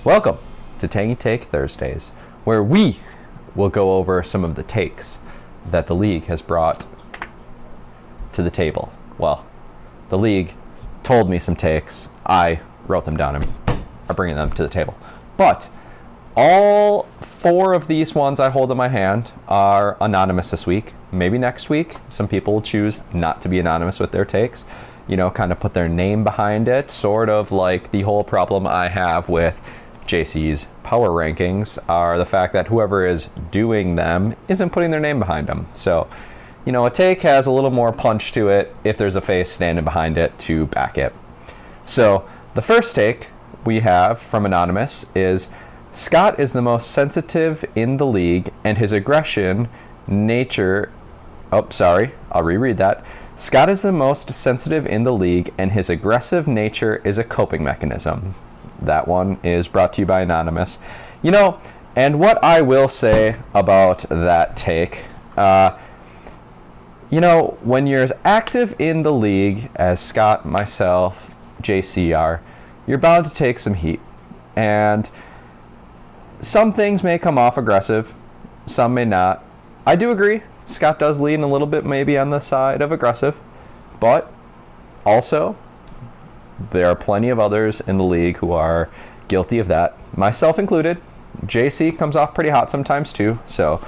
Welcome to Tangy Take Thursdays, where we will go over some of the takes that the league has brought to the table. Well, the league told me some takes. I wrote them down and are bringing them to the table. But all four of these ones I hold in my hand are anonymous this week. Maybe next week, some people will choose not to be anonymous with their takes. Kind of put their name behind it, sort of like the whole problem I have with JC's power rankings are the fact that whoever is doing them isn't putting their name behind them. So, a take has a little more punch to it if there's a face standing behind it to back it. So, the first take we have from Anonymous is Scott is the most sensitive in the league and his aggression nature... Oh, sorry, I'll reread that. Scott is the most sensitive in the league, and his aggressive nature is a coping mechanism. That one is brought to you by Anonymous. And what I will say about that take, when you're as active in the league as Scott, myself, JC are, you're bound to take some heat. And some things may come off aggressive, some may not. I do agree. Scott does lean a little bit maybe on the side of aggressive, but also there are plenty of others in the league who are guilty of that, myself included. JC comes off pretty hot sometimes too, so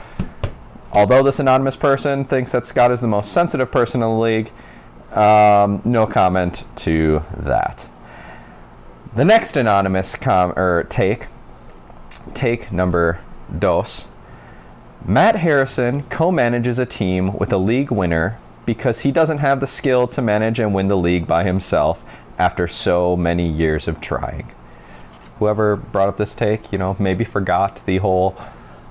although this anonymous person thinks that Scott is the most sensitive person in the league, no comment to that. The next anonymous take number dos. Matt Harrison co-manages a team with a league winner because he doesn't have the skill to manage and win the league by himself after so many years of trying. Whoever brought up this take, maybe forgot the whole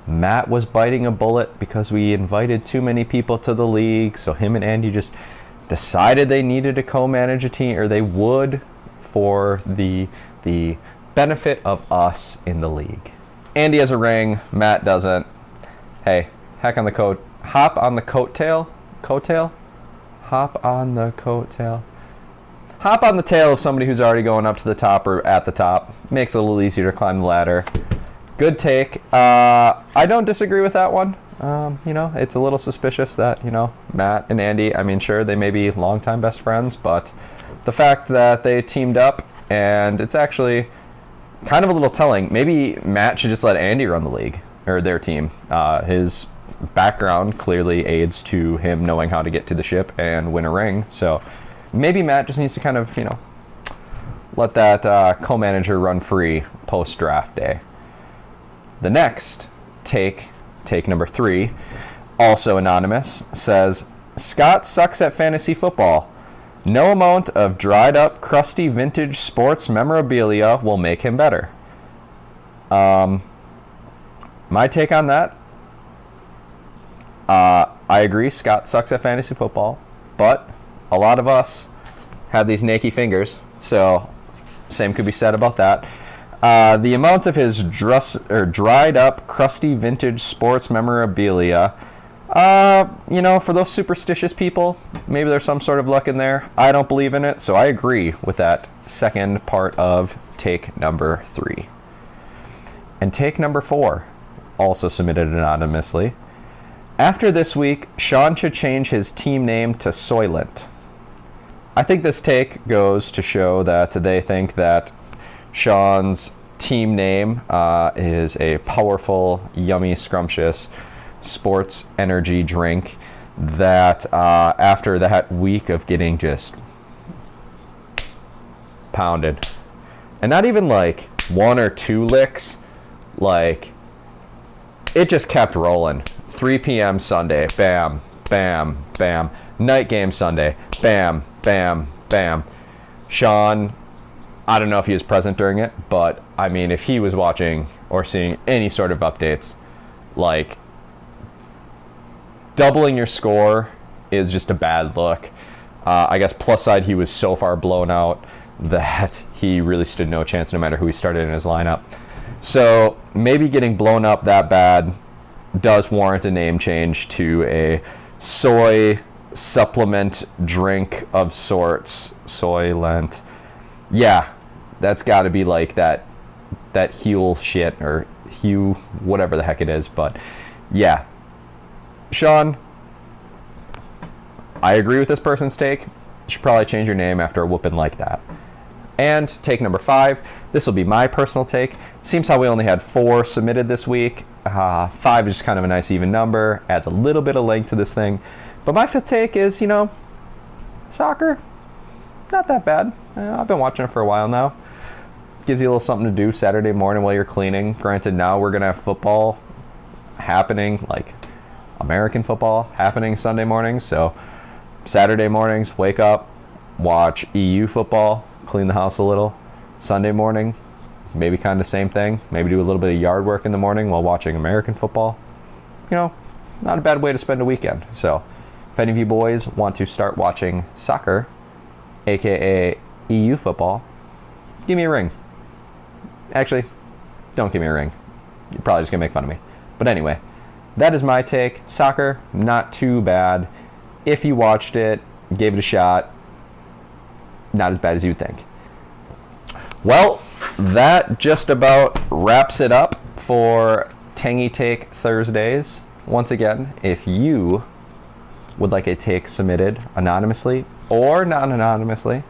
Matt was biting a bullet because we invited too many people to the league, so him and Andy just decided they needed to co-manage a team, or they would for the benefit of us in the league. Andy has a ring, Matt doesn't. Hey, hop on the tail of somebody who's already going up to the top or at the top. Makes it a little easier to climb the ladder. Good take. I don't disagree with that one. It's a little suspicious that, Matt and Andy, sure, they may be longtime best friends, but the fact that they teamed up, and it's actually kind of a little telling. Maybe Matt should just let Andy run the league. Or their team. His background clearly aids to him knowing how to get to the ship and win a ring. So maybe Matt just needs to kind of, let that co-manager run free post-draft day. The next take number 3, also anonymous, says, Scott sucks at fantasy football. No amount of dried up, crusty vintage sports memorabilia will make him better. My take on that, I agree, Scott sucks at fantasy football, but a lot of us have these naked fingers, so same could be said about that. The amount of his dried up, crusty vintage sports memorabilia, for those superstitious people, maybe there's some sort of luck in there. I don't believe in it, so I agree with that second part of take number 3. And take number 4. Also submitted anonymously. After this week, Sean should change his team name to Soylent. I think this take goes to show that they think that Sean's team name is a powerful, yummy, scrumptious sports energy drink that after that week of getting just pounded, and not even like 1 or 2 licks, like it just kept rolling. 3 p.m. Sunday, bam, bam, bam. Night game Sunday, bam, bam, bam. Sean, I don't know if he was present during it, but if he was watching or seeing any sort of updates, like doubling your score is just a bad look. I guess plus side, he was so far blown out that he really stood no chance no matter who he started in his lineup. So maybe getting blown up that bad does warrant a name change to a soy supplement drink of sorts. Soylent. Yeah, that's got to be like that that heel shit, or Hugh, whatever the heck it is. But yeah, Sean, I agree with this person's take. You should probably change your name after a whooping like that. And take number 5. This will be my personal take. Seems how we only had 4 submitted this week. 5 is just kind of a nice even number. Adds a little bit of length to this thing. But my 5th take is, soccer, not that bad. I've been watching it for a while now. Gives you a little something to do Saturday morning while you're cleaning. Granted, now we're going to have football happening, like American football happening Sunday mornings. So Saturday mornings, wake up, watch EU football, clean the house a little. Sunday morning, maybe kind of same thing. Maybe do a little bit of yard work in the morning while watching American football. Not a bad way to spend a weekend. So if any of you boys want to start watching soccer, aka EU football, give me a ring. Actually, don't give me a ring. You're probably just going to make fun of me. But anyway, that is my take. Soccer, not too bad. If you watched it, gave it a shot, not as bad as you'd think. Well, that just about wraps it up for Tangy Take Thursdays. Once again, if you would like a take submitted anonymously or non-anonymously,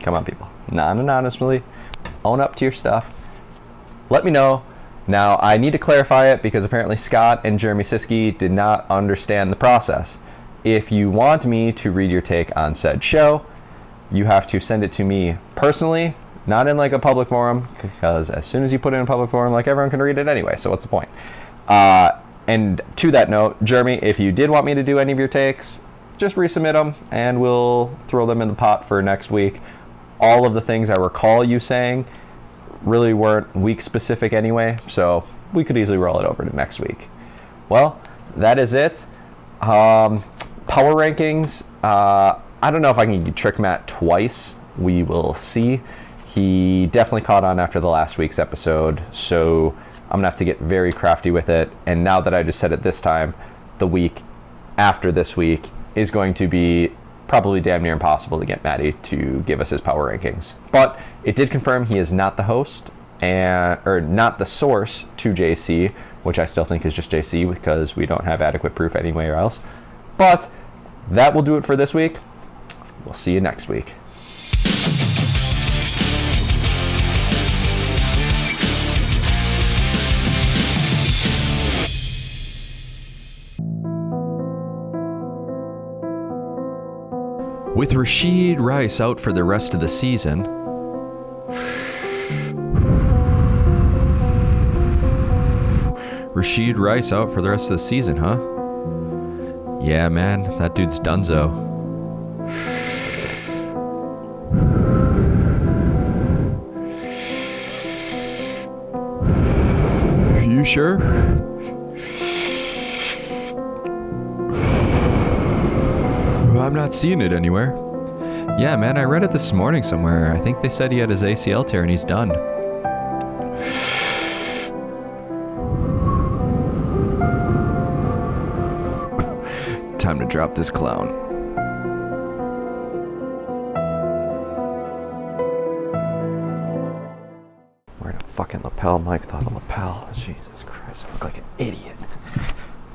come on people, non-anonymously, own up to your stuff, let me know. Now, I need to clarify it because apparently Scott and Jeremy Siski did not understand the process. If you want me to read your take on said show, you have to send it to me personally, not in like a public forum, because as soon as you put it in a public forum, like everyone can read it anyway, so what's the point? And to that note, Jeremy, if you did want me to do any of your takes, just resubmit them and we'll throw them in the pot for next week. All of the things I recall you saying really weren't week specific anyway, so we could easily roll it over to next week. Well, that is it. Power rankings, I don't know if I can trick Matt twice. We will see. He definitely caught on after the last week's episode, so I'm gonna have to get very crafty with it. And now that I just said it this time, the week after this week is going to be probably damn near impossible to get Matty to give us his power rankings. But it did confirm he is not the host or not the source to JC, which I still think is just JC because we don't have adequate proof anywhere else. But that will do it for this week. We'll see you next week. With Rashid Rice out for the rest of the season, Rashid Rice out for the rest of the season, huh? Yeah, man, that dude's donezo. You sure? I'm not seeing it anywhere. Yeah, man, I read it this morning somewhere. I think they said he had his ACL tear and he's done. Time to drop this clown. Wearing a fucking lapel mic without a lapel. Jesus Christ, I look like an idiot.